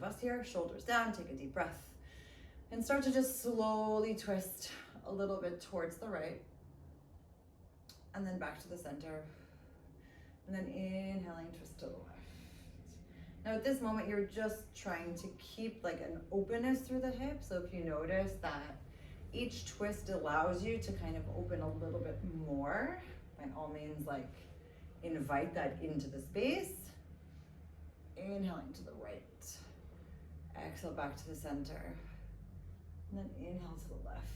us here. Shoulders down, take a deep breath, and start to just slowly twist a little bit towards the right, and then back to the center, and then inhaling, twist to the left. Now at this moment, you're just trying to keep like an openness through the hip. So if you notice that each twist allows you to kind of open a little bit more, by all means, like invite that into the space. Inhaling to the right, exhale back to the center, and then inhale to the left,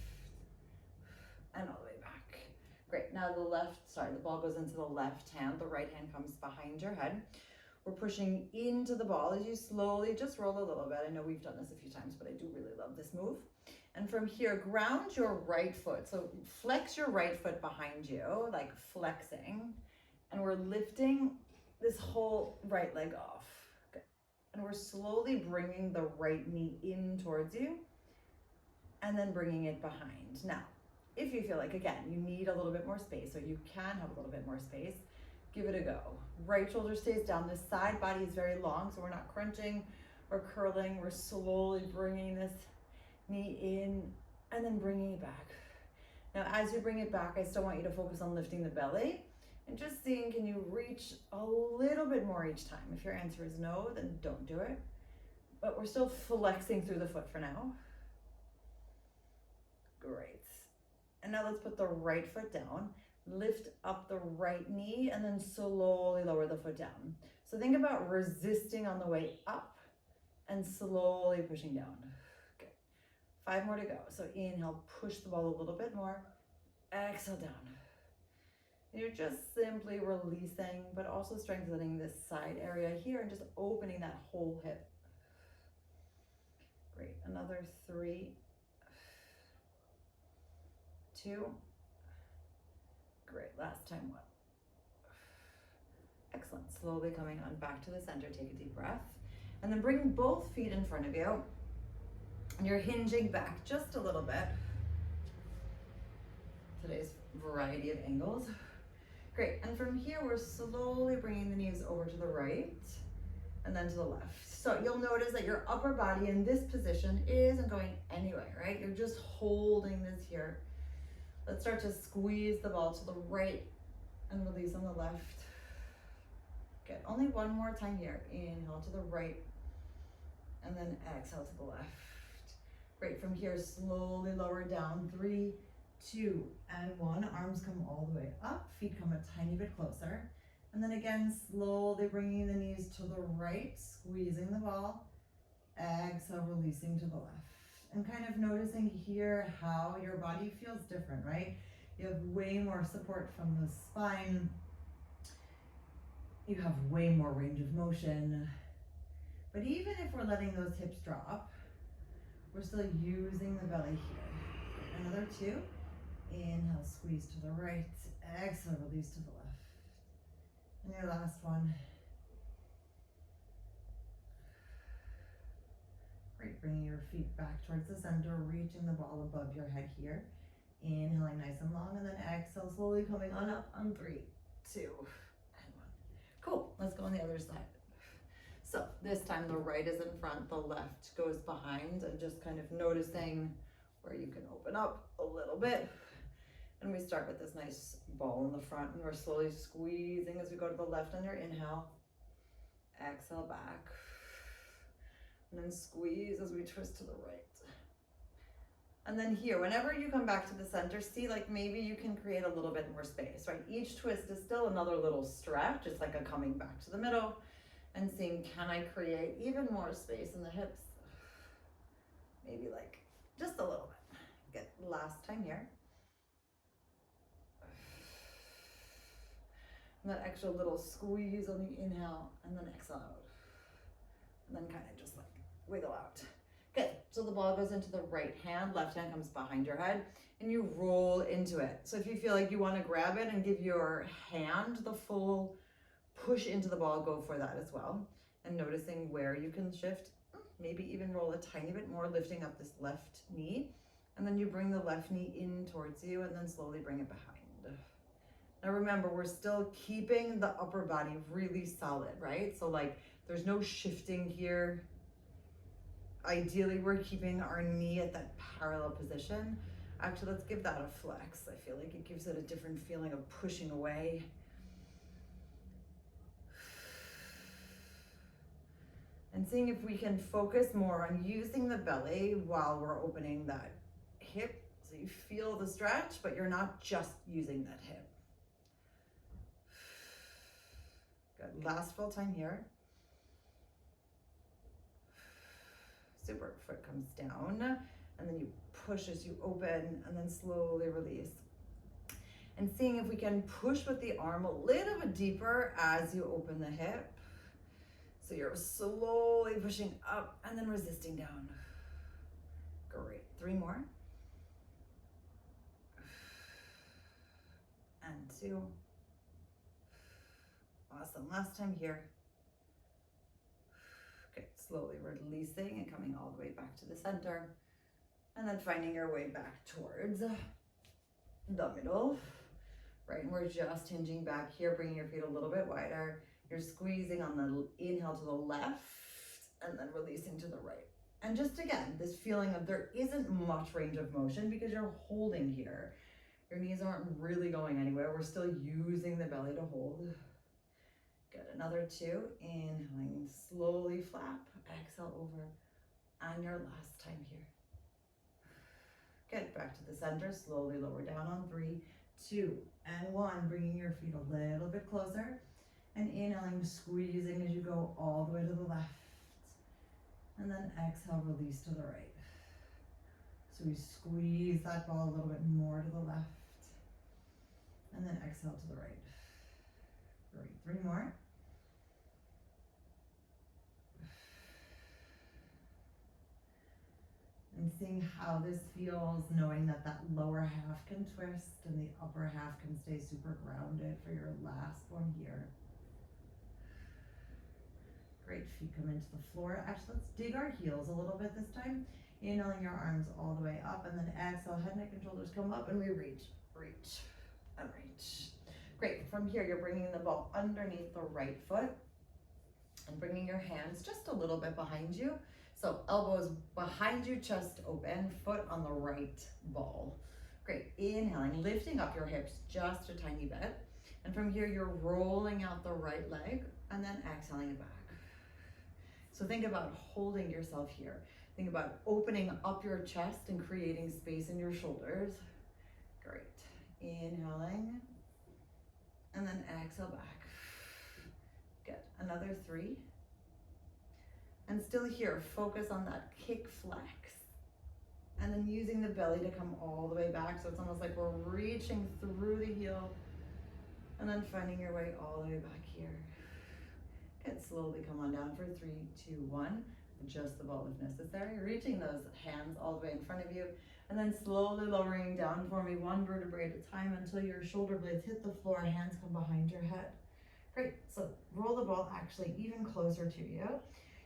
and all the way back. Great, now the ball goes into the left hand, the right hand comes behind your head. We're pushing into the ball as you slowly just roll a little bit. I know we've done this a few times, but I do really love this move. And from here, ground your right foot. So flex your right foot behind you, like flexing. And we're lifting this whole right leg off. Good. And we're slowly bringing the right knee in towards you and then bringing it behind. Now, if you feel like, again, you need a little bit more space, or you can have a little bit more space, give it a go. Right shoulder stays down. This side body is very long, so we're not crunching or curling. We're slowly bringing this knee in and then bringing it back. Now, as you bring it back, I still want you to focus on lifting the belly and just seeing, can you reach a little bit more each time? If your answer is no, then don't do it. But we're still flexing through the foot for now. Great. And now let's put the right foot down. Lift up the right knee and then slowly lower the foot down. So think about resisting on the way up and slowly pushing down. Okay, 5 more to go. So inhale, push the ball a little bit more. Exhale down. You're just simply releasing, but also strengthening this side area here and just opening that whole hip. Great, another 3, 2, great, last time 1. Excellent, slowly coming on back to the center, take a deep breath. And then bring both feet in front of you. And you're hinging back just a little bit. Today's variety of angles. Great, and from here, we're slowly bringing the knees over to the right and then to the left. So you'll notice that your upper body in this position isn't going anywhere, right? You're just holding this here. Let's start to squeeze the ball to the right and release on the left. Good, only one more time here. Inhale to the right and then exhale to the left. Great, from here, slowly lower down. 3, 2, and 1. Arms come all the way up, feet come a tiny bit closer. And then again, slowly bringing the knees to the right, squeezing the ball. Exhale, releasing to the left. And kind of noticing here how your body feels different, right? You have way more support from the spine. You have way more range of motion. But even if we're letting those hips drop, we're still using the belly here. Another 2. Inhale, squeeze to the right. Exhale, release to the left. And your last one. Great, bringing your feet back towards the center, reaching the ball above your head here. Inhaling nice and long, and then exhale, slowly coming on up on 3, 2, and 1. Cool, let's go on the other side. So this time the right is in front, the left goes behind, and just kind of noticing where you can open up a little bit. And we start with this nice ball in the front, and we're slowly squeezing as we go to the left on your inhale. Exhale back. And then squeeze as we twist to the right. And then here, whenever you come back to the center, see, like maybe you can create a little bit more space, right? Each twist is still another little stretch. It's like a coming back to the middle and seeing, can I create even more space in the hips? Maybe like just a little bit. Good, last time here. And that extra little squeeze on the inhale and then exhale out. And then kind of just like wiggle out. Good, so the ball goes into the right hand, left hand comes behind your head, and you roll into it. So if you feel like you want to grab it and give your hand the full push into the ball, go for that as well. And noticing where you can shift, maybe even roll a tiny bit more, lifting up this left knee. And then you bring the left knee in towards you and then slowly bring it behind. Now remember, we're still keeping the upper body really solid, right? So like there's no shifting here. Ideally, we're keeping our knee at that parallel position. Actually, let's give that a flex. I feel like it gives it a different feeling of pushing away. And seeing if we can focus more on using the belly while we're opening that hip. So you feel the stretch, but you're not just using that hip. Good, last full time here. Super, foot comes down, and then you push as you open, and then slowly release. And seeing if we can push with the arm a little bit deeper as you open the hip. So you're slowly pushing up and then resisting down. Great, 3 more. And 2. Awesome, last time here. Okay, slowly releasing and coming all the way back to the center. And then finding your way back towards the middle. Right, and we're just hinging back here, bringing your feet a little bit wider. You're squeezing on the inhale to the left and then releasing to the right. And just again, this feeling of there isn't much range of motion because you're holding here. Your knees aren't really going anywhere. We're still using the belly to hold. Good, another 2. Inhaling, slowly flap, exhale over. And your last time here. Good, back to the center, slowly lower down on 3, 2, and 1. Bringing your feet a little bit closer. And inhaling, squeezing as you go all the way to the left. And then exhale, release to the right. So we squeeze that ball a little bit more to the left. And then exhale to the right. Great, 3 more. And seeing how this feels, knowing that that lower half can twist and the upper half can stay super grounded for your last one here. Great, feet come into the floor. Actually, let's dig our heels a little bit this time. Inhaling your arms all the way up, and then exhale, head, neck, and shoulders come up, and we reach, and reach. Great, from here, you're bringing the ball underneath the right foot and bringing your hands just a little bit behind you. So elbows behind you, chest open, foot on the right ball. Great, inhaling, lifting up your hips just a tiny bit. And from here, you're rolling out the right leg and then exhaling it back. So think about holding yourself here. Think about opening up your chest and creating space in your shoulders. Great. Inhaling. And then exhale back. Good. Another 3. And still here, focus on that kick flex. And then using the belly to come all the way back. So it's almost like we're reaching through the heel. And then finding your way all the way back here. Good. Slowly come on down for 3, 2, 1. Adjust the ball if necessary. Reaching those hands all the way in front of you. And then slowly lowering down for me 1 vertebrae at a time until your shoulder blades hit the floor, hands come behind your head. Great, so roll the ball actually even closer to you.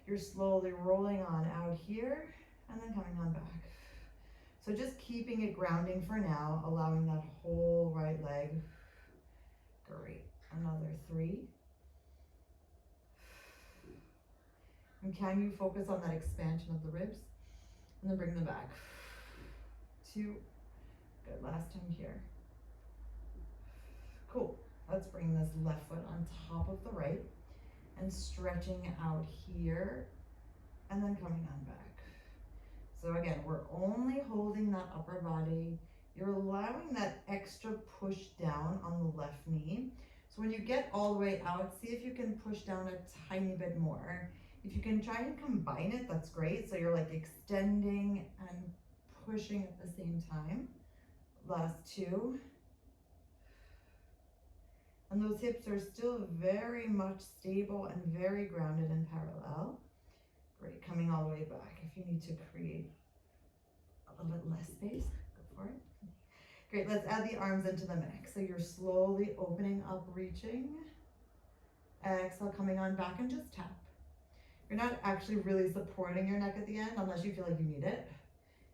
You're slowly rolling on out here and then coming on back. So just keeping it grounding for now, allowing that whole right leg. Great, another 3. And can you focus on that expansion of the ribs? And then bring them back. 2. Good, last time here. Cool. Let's bring this left foot on top of the right and stretching out here and then coming on back. So again, we're only holding that upper body. You're allowing that extra push down on the left knee. So when you get all the way out, see if you can push down a tiny bit more. If you can try and combine it, that's great. So you're like extending and pushing at the same time. Last 2. And those hips are still very much stable and very grounded and parallel. Great, coming all the way back. If you need to create a little bit less space, go for it. Great, let's add the arms into the mix. So you're slowly opening up, reaching. Exhale, coming on back and just tap. You're not actually really supporting your neck at the end unless you feel like you need it.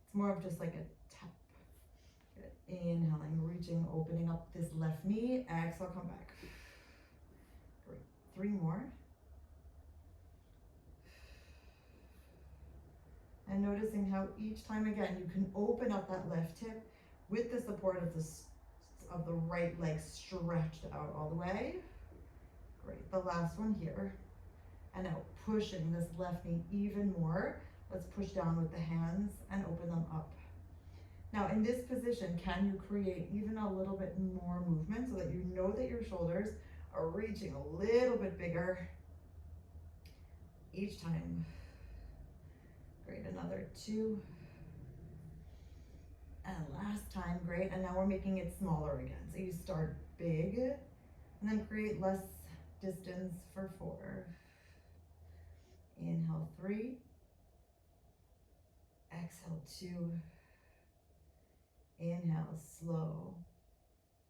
It's more of just like a tap. Good. Inhaling, reaching, opening up this left knee. Exhale, come back. Great. 3 more. And noticing how each time again, you can open up that left hip with the support of the right leg stretched out all the way. Great, the last one here. And now pushing this left knee even more. Let's push down with the hands and open them up. Now in this position, can you create even a little bit more movement so that you know that your shoulders are reaching a little bit bigger each time? Great, another 2. And last time, great. And now we're making it smaller again. So you start big and then create less distance for 4. Inhale 3. Exhale 2. Inhale slow.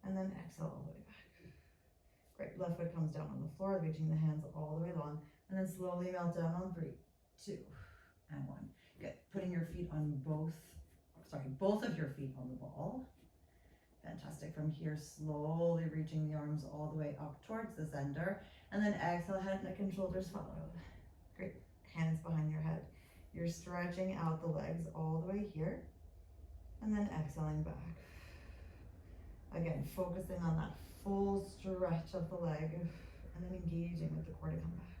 And then exhale all the way back. Great, left foot comes down on the floor, reaching the hands all the way long. And then slowly melt down on 3, 2, and 1. Good, putting your feet on both of your feet on the ball. Fantastic. From here, slowly reaching the arms all the way up towards the center. And then exhale, head, neck, and shoulders follow. Great, hands behind your head. You're stretching out the legs all the way here. And then exhaling back. Again, focusing on that full stretch of the leg. And then engaging with the core to come back.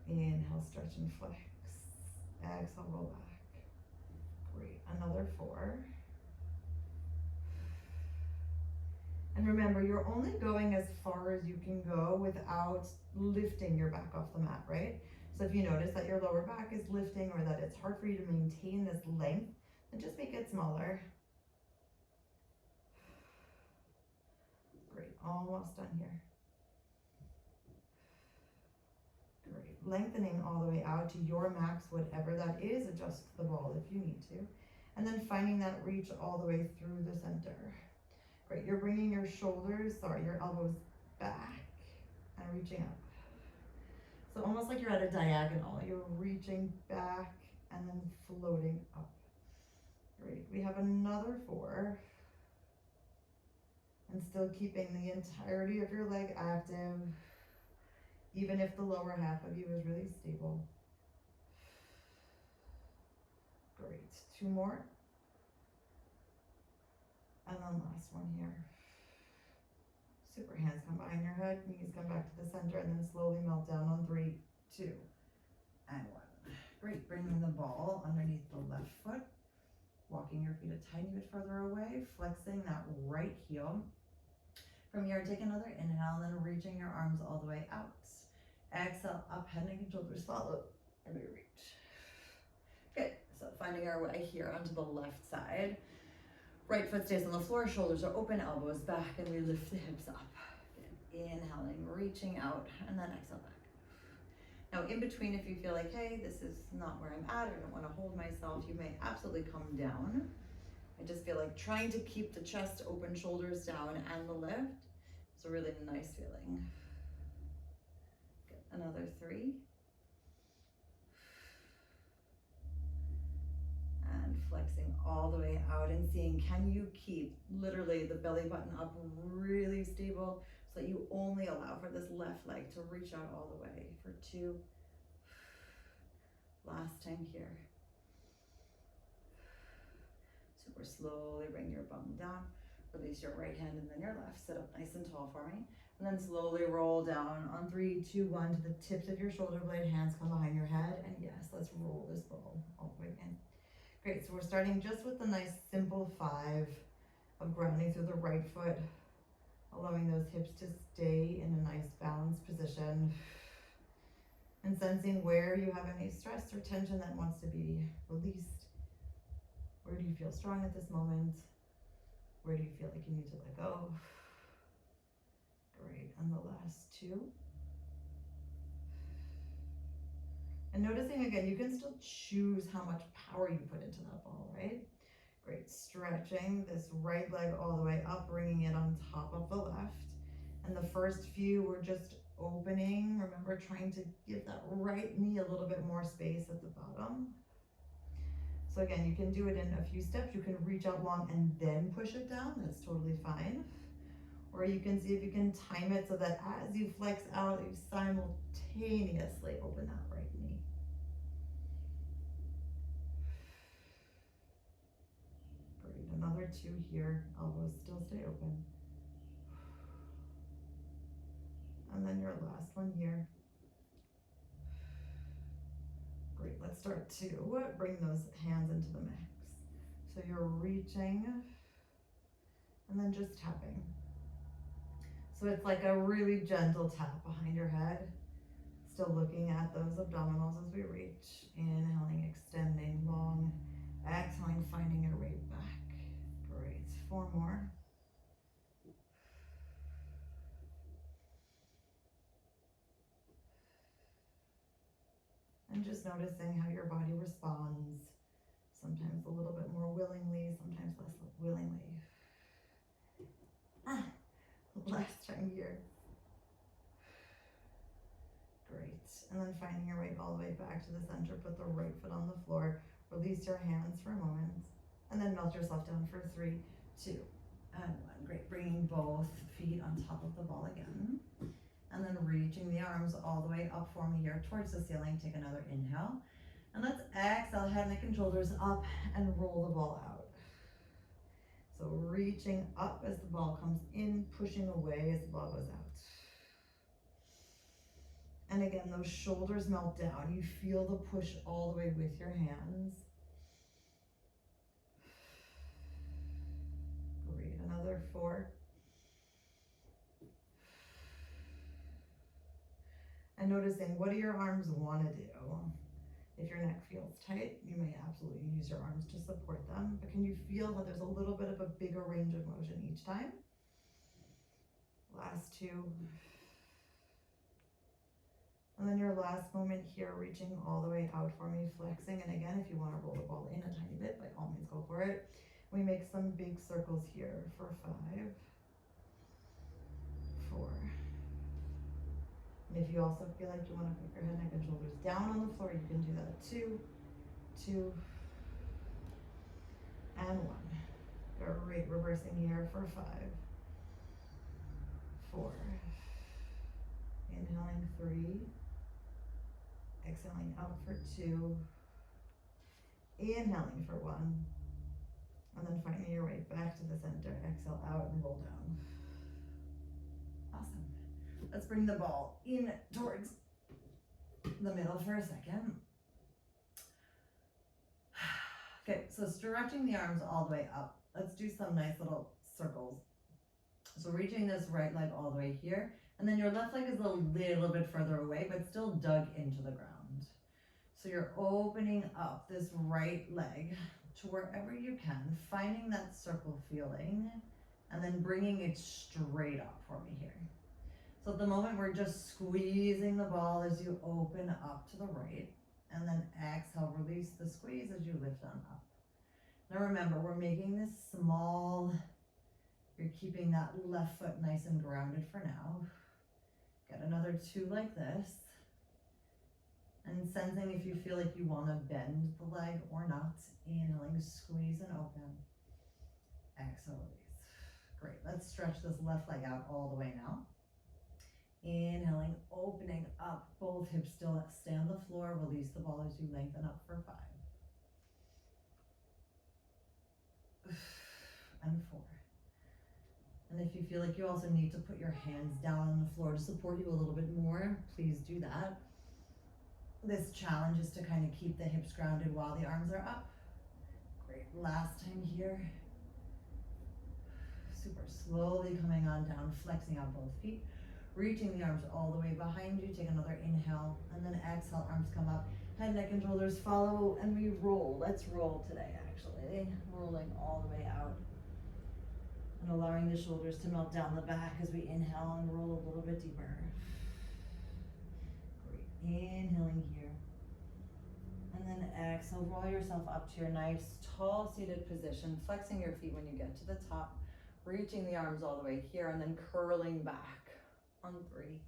Inhale, stretch and flex. Exhale, roll back. Great, another 4. And remember, you're only going as far as you can go without lifting your back off the mat, right? So if you notice that your lower back is lifting or that it's hard for you to maintain this length, then just make it smaller. Great, almost done here. Great, lengthening all the way out to your max, whatever that is. Adjust the ball if you need to. And then finding that reach all the way through the center. Great, you're bringing your your elbows back and reaching up. So almost like you're at a diagonal. You're reaching back and then floating up. Great, we have another 4. And still keeping the entirety of your leg active, even if the lower half of you is really stable. Great, 2 more. And then last one here. Super, hands come behind your head, knees come back to the center, and then slowly melt down on 3, 2, and 1. Great, bringing the ball underneath the left foot, walking your feet a tiny bit further away, flexing that right heel. From here, take another inhale, and then reaching your arms all the way out. Exhale, up, head, neck, and shoulders follow, and we reach. Good, so finding our way here onto the left side. Right foot stays on the floor, shoulders are open, elbows back, and we lift the hips up. Good. Inhaling, reaching out, and then exhale back. Now in between, if you feel like, hey, this is not where I'm at, I don't want to hold myself, you may absolutely come down. I just feel like trying to keep the chest open, shoulders down, and the lift. It's a really nice feeling. Good. Another 3. And flexing all the way out and seeing, can you keep literally the belly button up really stable so that you only allow for this left leg to reach out all the way for 2. Last time here. Super slowly bring your bum down, release your right hand and then your left, sit up nice and tall for me. And then slowly roll down on 3, 2, 1 to the tips of your shoulder blade, hands come behind your head. And yes, let's roll this ball all the way in. Great, so we're starting just with a nice simple 5 of grounding through the right foot, allowing those hips to stay in a nice balanced position, and sensing where you have any stress or tension that wants to be released. Where do you feel strong at this moment? Where do you feel like you need to let go? Great, and the last 2. And noticing again, you can still choose how much power you put into that ball, right? Great, stretching this right leg all the way up, bringing it on top of the left. And the first few, we're just opening. Remember, trying to give that right knee a little bit more space at the bottom. So again, you can do it in a few steps. You can reach out long and then push it down. That's totally fine. Or you can see if you can time it so that as you flex out, you simultaneously open that right knee. 2 here. Elbows still stay open. And then your last one here. Great, let's start 2. Bring those hands into the mix. So you're reaching and then just tapping. So it's like a really gentle tap behind your head. Still looking at those abdominals as we reach. Inhaling, extending long. Exhaling, finding your way back. Great, 4 more. And just noticing how your body responds. Sometimes a little bit more willingly, sometimes less willingly. Last time here. Great. And then finding your way all the way back to the center. Put the right foot on the floor. Release your hands for a moment. And then melt yourself down for 3, 2, and 1. Great. Bringing both feet on top of the ball again. And then reaching the arms all the way up for me here towards the ceiling. Take another inhale. And let's exhale, head, neck, and shoulders up and roll the ball out. So reaching up as the ball comes in, pushing away as the ball goes out. And again, those shoulders melt down. You feel the push all the way with your hands. Great, another 4. And noticing, what do your arms want to do? If your neck feels tight, you may absolutely use your arms to support them, but can you feel that there's a little bit of a bigger range of motion each time? Last 2. And then your last moment here, reaching all the way out for me, flexing. And again, if you want to roll the ball in a tiny bit, by all means go for it. We make some big circles here for 5, 4. And if you also feel like you want to put your head, neck, and shoulders down on the floor, you can do that. 2, 2, and 1. Great, reversing here for 5, 4. Inhaling 3. Exhaling out for 2. Inhaling for 1. And then finding your way back to the center. Exhale out and roll down. Awesome. Let's bring the ball in towards the middle for a second. Okay, so stretching the arms all the way up. Let's do some nice little circles. So reaching this right leg all the way here, and then your left leg is a little bit further away, but still dug into the ground. So you're opening up this right leg to wherever you can, finding that circle feeling, and then bringing it straight up for me here. So at the moment, we're just squeezing the ball as you open up to the right, and then exhale, release the squeeze as you lift on up. Now remember, we're making this small. You're keeping that left foot nice and grounded for now. Get another 2 like this. And sensing if you feel like you want to bend the leg or not. Inhaling, squeeze and open. Exhale, release. Great, let's stretch this left leg out all the way now. Inhaling, opening up, both hips still stay on the floor. Release the ball as you lengthen up for 5. And 4. And if you feel like you also need to put your hands down on the floor to support you a little bit more, please do that. This challenge is to kind of keep the hips grounded while the arms are up. Great, last time here. Super slowly coming on down, flexing out both feet. Reaching the arms all the way behind you. Take another inhale, and then exhale, arms come up. Head, neck, and shoulders follow, and we roll. Let's roll today, actually. Rolling all the way out. And allowing the shoulders to melt down the back as we inhale and roll a little bit deeper. Great. Inhaling here. And then exhale, roll yourself up to your nice tall seated position, flexing your feet when you get to the top, reaching the arms all the way here, and then curling back on 3,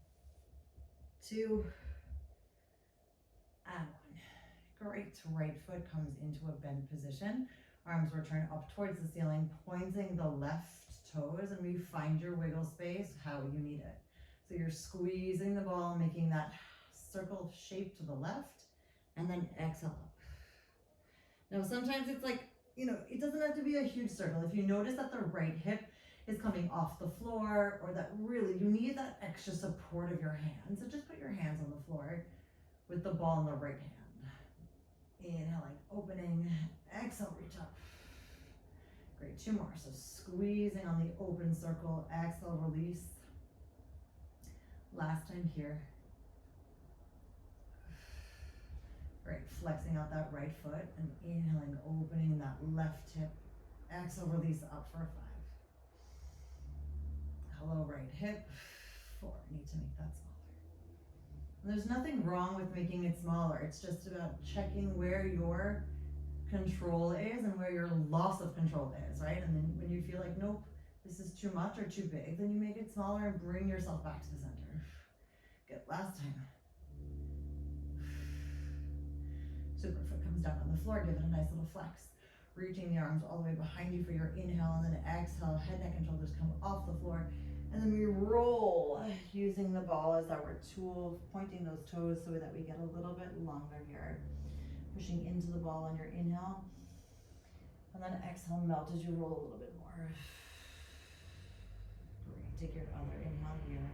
2, and 1. Great. Right foot comes into a bend position. Arms return up towards the ceiling, pointing the left toes, and we find your wiggle space how you need it. So you're squeezing the ball, making that circle shape to the left, and then exhale up. Now sometimes it's like it doesn't have to be a huge circle. If you notice that the right hip is coming off the floor, or that really you need that extra support of your hands, so just put your hands on the floor with the ball in the right hand. Inhaling, opening, exhale, reach up. Great, 2 more. So squeezing on the open circle, exhale, release. Last time here. Great, flexing out that right foot and inhaling, opening that left hip. Exhale, release up for 5. Hello, right hip. 4, need to make that smaller. And there's nothing wrong with making it smaller. It's just about checking where your control is and where your loss of control is, right? And then when you feel like, nope, this is too much or too big, then you make it smaller and bring yourself back to the center. Good, last time. Super, foot comes down on the floor, give it a nice little flex. Reaching the arms all the way behind you for your inhale, and then exhale, head, neck, and shoulders come off the floor. And then we roll using the ball as our tool, pointing those toes so that we get a little bit longer here. Pushing into the ball on your inhale. And then exhale, melt as you roll a little bit more. Great, take your other inhale here.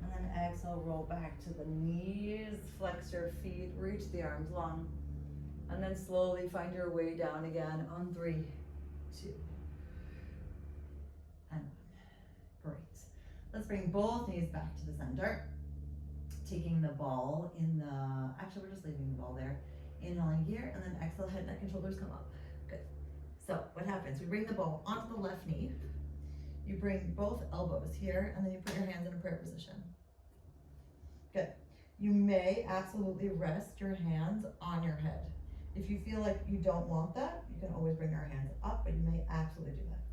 And then exhale, roll back to the knees, flex your feet, reach the arms long. And then slowly find your way down again on 3, 2, and 1. Great. Let's bring both knees back to the center. Taking the ball in the, actually we're just leaving the ball there. Inhaling here, and then exhale, head, neck, and shoulders come up. Good. So what happens? We bring the ball onto the left knee. You bring both elbows here, and then you put your hands in a prayer position. Good. You may absolutely rest your hands on your head. If you feel like you don't want that, you can always bring your hands up, but you may absolutely do that.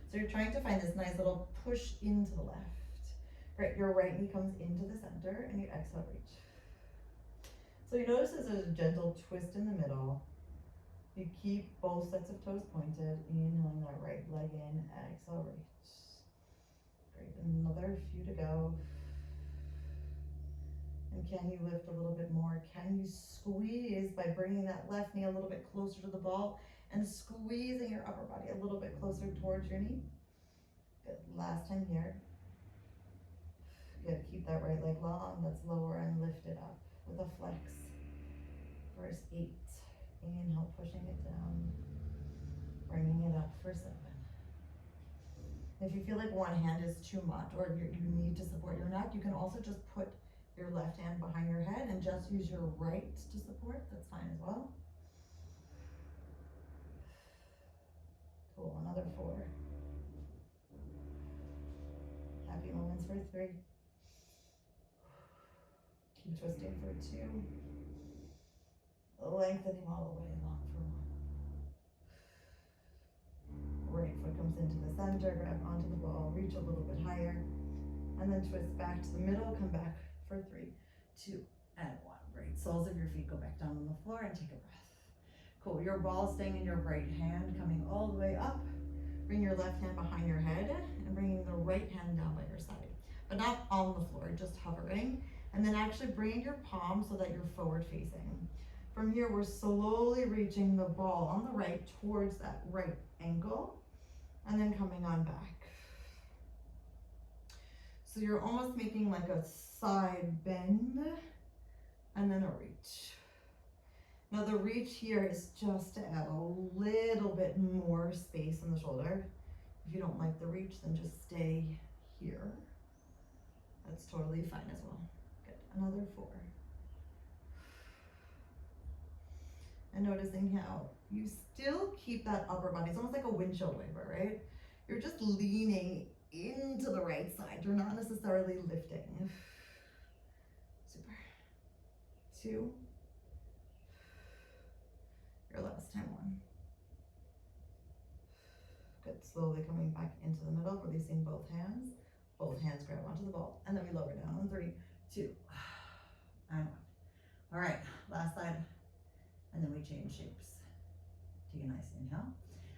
So you're trying to find this nice little push into the left. Great, your right knee comes into the center, and you exhale, reach. So you notice there's a gentle twist in the middle. You keep both sets of toes pointed, inhaling that right leg in, exhale, reach. Great, another few to go. And can you lift a little bit more? Can you squeeze by bringing that left knee a little bit closer to the ball and squeezing your upper body a little bit closer towards your knee? Good, last time here. Good, keep that right leg long, let's lower and lift it up with a flex. First 8, inhale, pushing it down, bringing it up for 7. If you feel like one hand is too much or you need to support your neck, you can also just put your left hand behind your head and just use your right to support. That's fine as well. Cool, another 4. Happy moments for 3. Keep twisting for 2. Lengthening all the way long for 1. Right foot comes into the center, grab onto the ball, reach a little bit higher, and then twist back to the middle, come back for 3, 2, and 1. Great, soles of your feet go back down on the floor and take a breath. Cool, your ball staying in your right hand, coming all the way up. Bring your left hand behind your head and bringing the right hand down by your side, but not on the floor, just hovering. And then actually bring your palm so that you're forward facing. From here, we're slowly reaching the ball on the right towards that right ankle and then coming on back. So you're almost making like a side bend and then a reach. Now the reach here is just to add a little bit more space in the shoulder. If you don't like the reach, then just stay here. That's totally fine as well. Good, another 4. And noticing how you still keep that upper body. It's almost like a windshield wiper, right? You're just leaning into the right side. You're not necessarily lifting. Super. 2. Your last time 1. Good, slowly coming back into the middle, releasing both hands. Both hands grab onto the ball, and then we lower down on 3, 2, and 1. All right, last side, and then we change shapes. Take a nice inhale,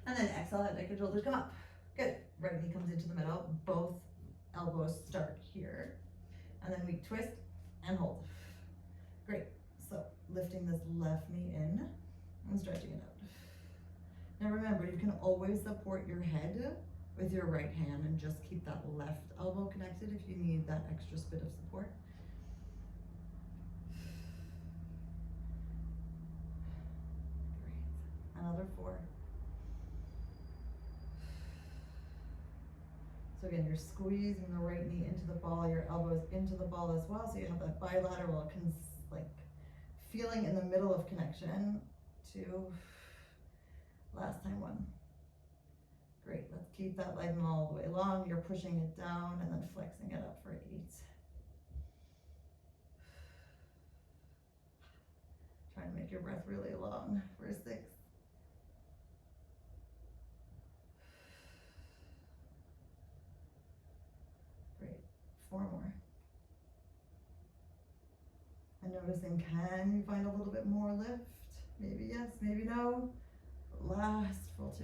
and then exhale, head, neck, and shoulders come up. Good, right knee comes into the middle, both elbows start here, and then we twist and hold. Great, so lifting this left knee in and stretching it out. Now can always support your head with your right hand and just keep that left elbow connected if you need that extra bit of support. Great. Another 4. So again, you're squeezing the right knee into the ball, your elbows into the ball as well, so you have that bilateral feeling in the middle of connection. 2. Last time, 1. Great, let's keep that leg all the way long. You're pushing it down and then flexing it up for 8. Try to make your breath really long for 6. Great, 4 more. And noticing, can you find a little bit more lift? Maybe yes, maybe no. Last full 2.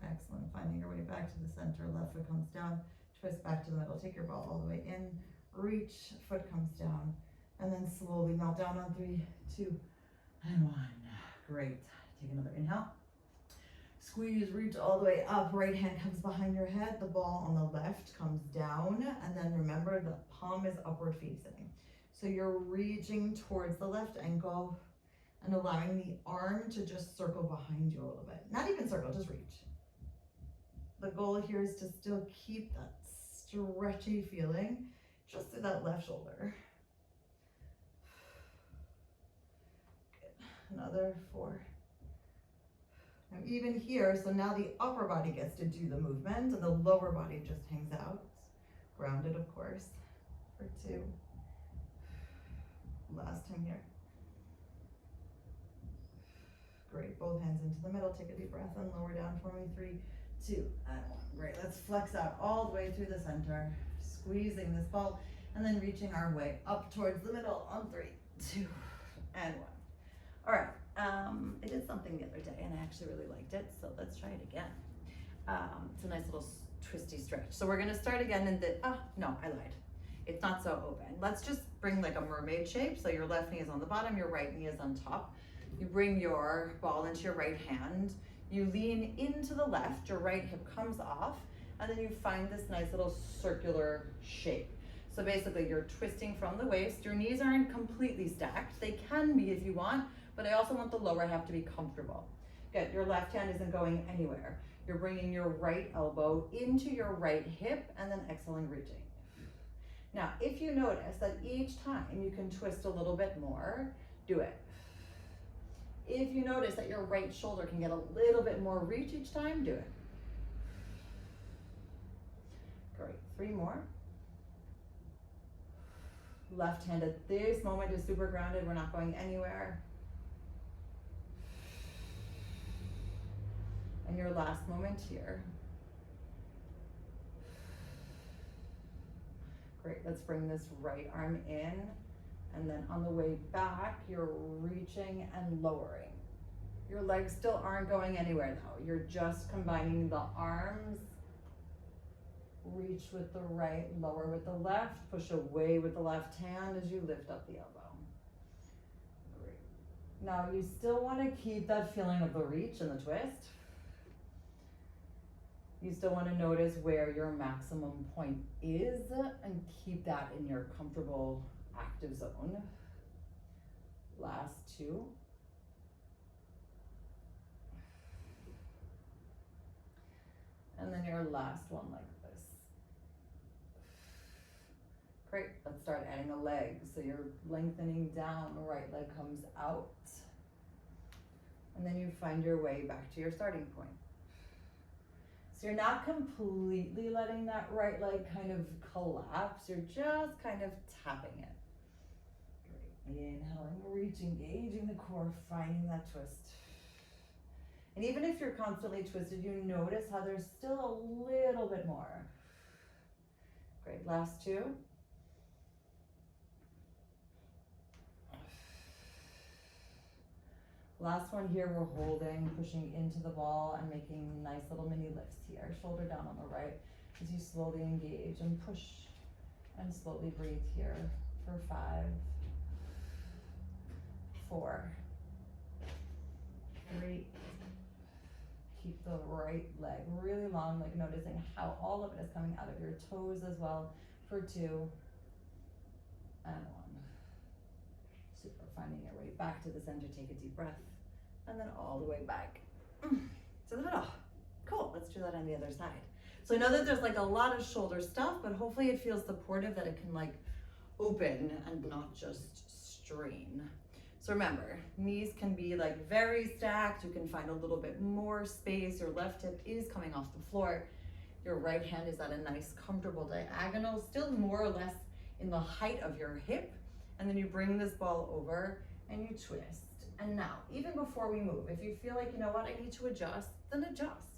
Excellent, finding your way back to the center, left foot comes down, twist back to the middle, take your ball all the way in, reach, foot comes down, and then slowly melt down on 3, 2, and 1. Great, take another inhale. Squeeze, reach all the way up, right hand comes behind your head, the ball on the left comes down, and then remember the palm is upward facing. So you're reaching towards the left ankle and allowing the arm to just circle behind you a little bit. Not even circle, just reach. The goal here is to still keep that stretchy feeling just through that left shoulder. Good. Another 4. Now even here, so now the upper body gets to do the movement and the lower body just hangs out. Grounded, of course, for 2. Last time here. Great, both hands into the middle, take a deep breath and lower down for me. 3, 2, and 1. Great, let's flex out all the way through the center, squeezing this ball, and then reaching our way up towards the middle on 3, 2, and 1. All right, I did something the other day and I actually really liked it, so let's try it again. It's a nice little twisty stretch. So we're gonna start again in the, no, I lied. It's not so open. Let's just bring like a mermaid shape. So your left knee is on the bottom, your right knee is on top. You bring your ball into your right hand. You lean into the left, your right hip comes off, and then you find this nice little circular shape. So basically you're twisting from the waist. Your knees aren't completely stacked. They can be if you want, but I also want the lower half to be comfortable. Good, your left hand isn't going anywhere. You're bringing your right elbow into your right hip and then exhaling, reaching. Now, if you notice that each time you can twist a little bit more, do it. If you notice that your right shoulder can get a little bit more reach each time, do it. Great, 3 more. Left hand at this moment is super grounded. We're not going anywhere. And your last moment here. Great, let's bring this right arm in, and then on the way back, you're reaching and lowering. Your legs still aren't going anywhere though. You're just combining the arms. Reach with the right, lower with the left, push away with the left hand as you lift up the elbow. Great. Now you still want to keep that feeling of the reach and the twist. You still want to notice where your maximum point is and keep that in your comfortable active zone. Last 2. And then your last one like this. Great, let's start adding a leg. So you're lengthening down, the right leg comes out. And then you find your way back to your starting point. So you're not completely letting that right leg kind of collapse, you're just kind of tapping it. Great, inhaling, reaching, engaging the core, finding that twist. And even if you're constantly twisted, you notice how there's still a little bit more. Great, last 2. Last one here, we're holding, pushing into the ball and making nice little mini lifts here. Shoulder down on the right as you slowly engage and push and slowly breathe here for 5, 4, 3. Keep the right leg really long, like noticing how all of it is coming out of your toes as well for 2 and 1. Super, finding your way back to the center, take a deep breath, and then all the way back to the middle. Cool, let's do that on the other side. So I know that there's like a lot of shoulder stuff, but hopefully it feels supportive, that it can like open and not just strain. So remember, knees can be like very stacked. You can find a little bit more space. Your left hip is coming off the floor. Your right hand is at a nice comfortable diagonal, still more or less in the height of your hip. And then you bring this ball over and you twist. And now, even before we move, if you feel like, you know what, I need to adjust, then adjust.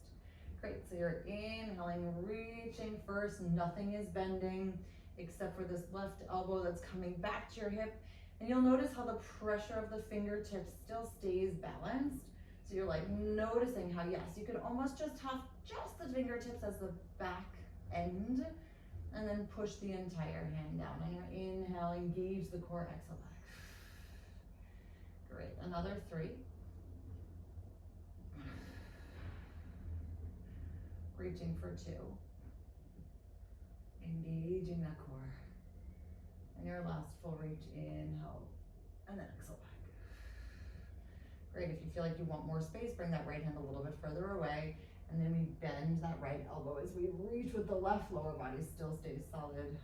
Great, so you're inhaling, reaching first, nothing is bending except for this left elbow that's coming back to your hip. And you'll notice how the pressure of the fingertips still stays balanced. So you're like noticing how, yes, you could almost just have just the fingertips as the back end, and then push the entire hand down. And you're inhaling, engage the core, exhale back. Great, another 3. Reaching for 2. Engaging that core. And your last full reach, inhale, and then exhale back. Great, if you feel like you want more space, bring that right hand a little bit further away, and then we bend that right elbow as we reach with the left, lower body still stays solid.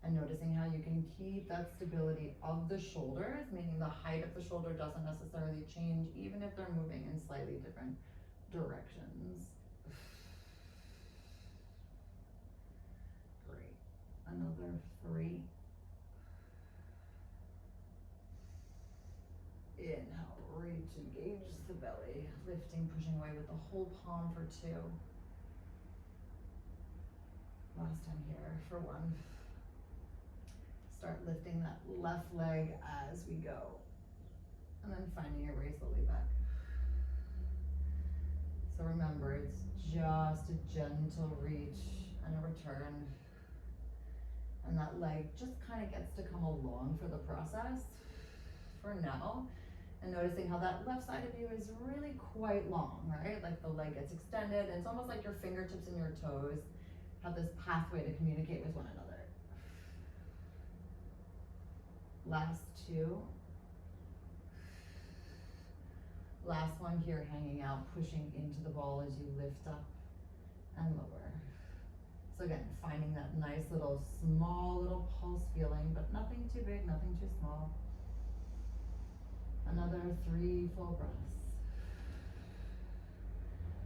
And noticing how you can keep that stability of the shoulders, meaning the height of the shoulder doesn't necessarily change, even if they're moving in slightly different directions. Great. Another 3. Inhale, reach, engage the belly, lifting, pushing away with the whole palm for 2. Last time here for 1. Start lifting that left leg as we go, and then finding your way slowly back. So remember, it's just a gentle reach and a return. And that leg just kind of gets to come along for the process for now. And noticing how that left side of you is really quite long, right? Like the leg gets extended, and it's almost like your fingertips and your toes have this pathway to communicate with one another. Last 2. Last one here, hanging out, pushing into the ball as you lift up and lower. So again, finding that nice little, small little pulse feeling, but nothing too big, nothing too small. Another 3 full breaths.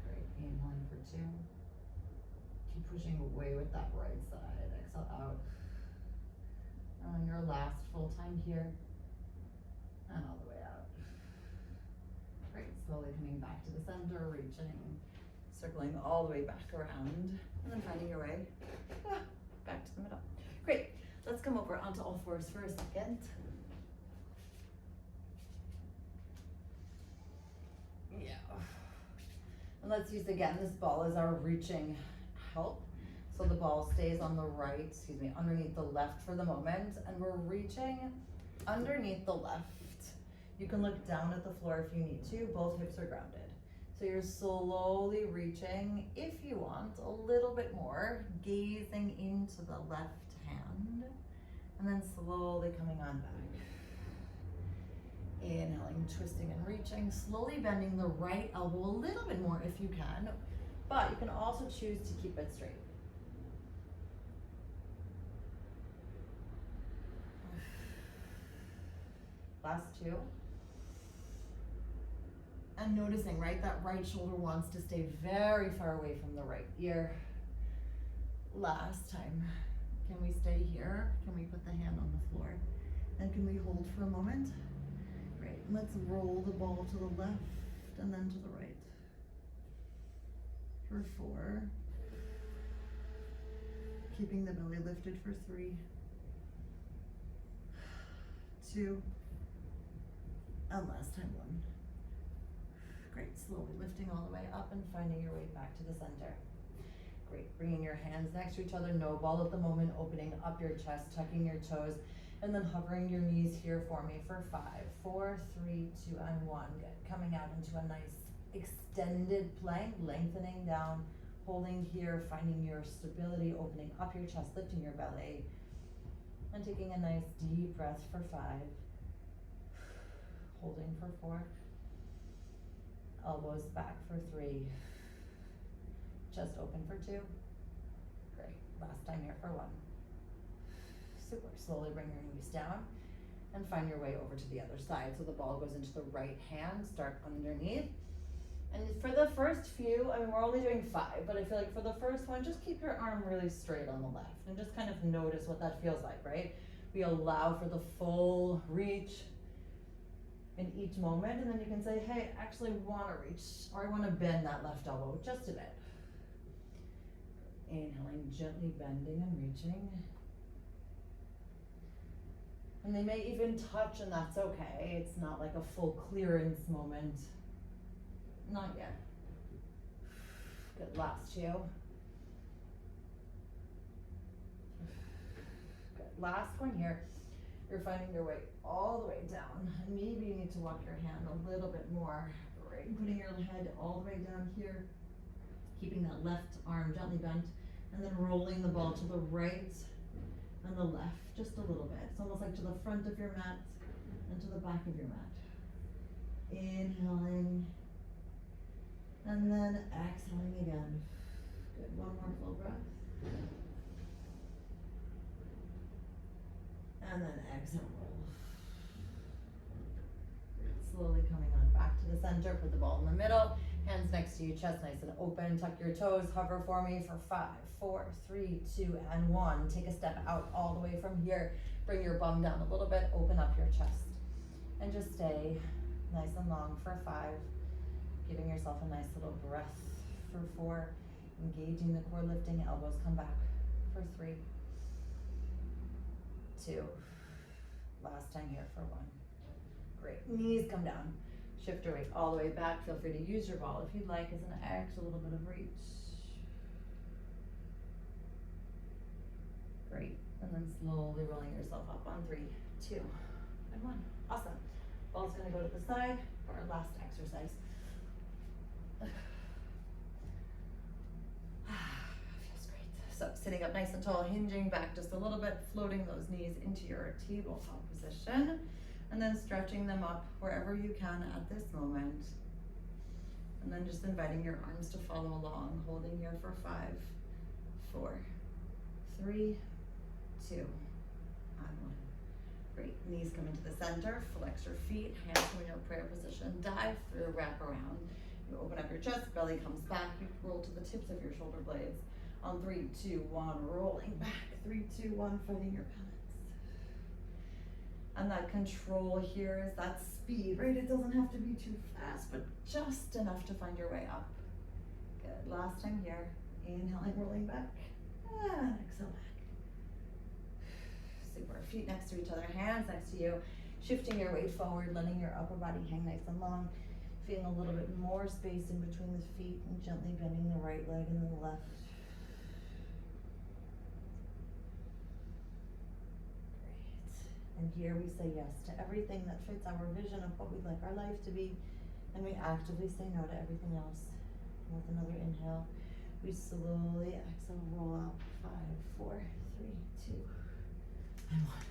Great, inhaling for 2. Keep pushing away with that right side, exhale out. And then your last full time here, and all the way out. Great, slowly coming back to the center, reaching, circling all the way back around, and then finding your way back to the middle. Great, let's come over onto all fours for a second. Yeah. And let's use again, this ball as our reaching help. So the ball stays on the right, underneath the left for the moment, and we're reaching underneath the left. You can look down at the floor if you need to, both hips are grounded. So you're slowly reaching, if you want, a little bit more, gazing into the left hand, and then slowly coming on back. Inhaling, twisting and reaching, slowly bending the right elbow a little bit more if you can, but you can also choose to keep it straight. Last 2. And noticing, right, that right shoulder wants to stay very far away from the right ear. Last time. Can we stay here? Can we put the hand on the floor? And can we hold for a moment? Great. Let's roll the ball to the left and then to the right. For 4. Keeping the belly lifted for 3. 2. And last time 1. Great, slowly lifting all the way up and finding your way back to the center. Great, bringing your hands next to each other, no ball at the moment, opening up your chest, tucking your toes, And then hovering your knees here for me for 5, 4, 3, 2, and 1. Good. Coming out into a nice extended plank, lengthening down, holding here, finding your stability, opening up your chest, lifting your belly, and taking a nice deep breath for 5. Holding for 4. Elbows back for 3. Chest open for 2. Great. Last time here for 1. Super. Slowly bring your knees down and find your way over to the other side. So the ball goes into the right hand, start underneath. And for the first few, I mean, we're only doing 5, but I feel like for the first one, just keep your arm really straight on the left and just kind of notice what that feels like, right? We allow for the full reach in each moment, and then you can say, hey, I actually want to reach, or I want to bend that left elbow just a bit. Inhaling, gently bending and reaching. And they may even touch, and that's okay. It's not like a full clearance moment. Not yet. Good, last 2. Good, last one here. You're finding your way all the way down. And maybe you need to walk your hand a little bit more. Right, putting your head all the way down here. Keeping that left arm gently bent. And then rolling the ball to the right and the left, just a little bit. It's almost like to the front of your mat and to the back of your mat. Inhaling. And then exhaling again. Good, one more full breath. And then exhale. Slowly coming on back to the center, put the ball in the middle, hands next to you, chest nice and open, tuck your toes, hover for me for 5, 4, 3, 2, and 1. Take a step out all the way from here. Bring your bum down a little bit, open up your chest. And just stay nice and long for 5. Giving yourself a nice little breath for 4. Engaging the core, lifting, elbows come back for 3, 2. Last time here for 1. Great, knees come down. Shift your weight all the way back. Feel free to use your ball if you'd like as an extra little bit of reach. Great, and then slowly rolling yourself up on 3, 2, and 1. Awesome. Ball's gonna go to the side for our last exercise. Feels great. So sitting up nice and tall, hinging back just a little bit, floating those knees into your tabletop position, and then stretching them up wherever you can at this moment. And then just inviting your arms to follow along, holding here for 5, 4, 3, 2, and 1. Great, knees come into the center, flex your feet, hands come in your prayer position, dive through, wrap around. You open up your chest, belly comes back, you roll to the tips of your shoulder blades. On 3, 2, 1, rolling back. 3, 2, 1, fighting your balance. And that control here is that speed, right? It doesn't have to be too fast, but just enough to find your way up. Good, last time here. Inhaling, rolling back, and exhale back. Super, feet next to each other, hands next to you. Shifting your weight forward, letting your upper body hang nice and long. Feeling a little bit more space in between the feet and gently bending the right leg and the left. And here we say yes to everything that fits our vision of what we'd like our life to be, and we actively say no to everything else. And with another inhale, we slowly exhale, roll out. 5, 4, 3, 2, and 1.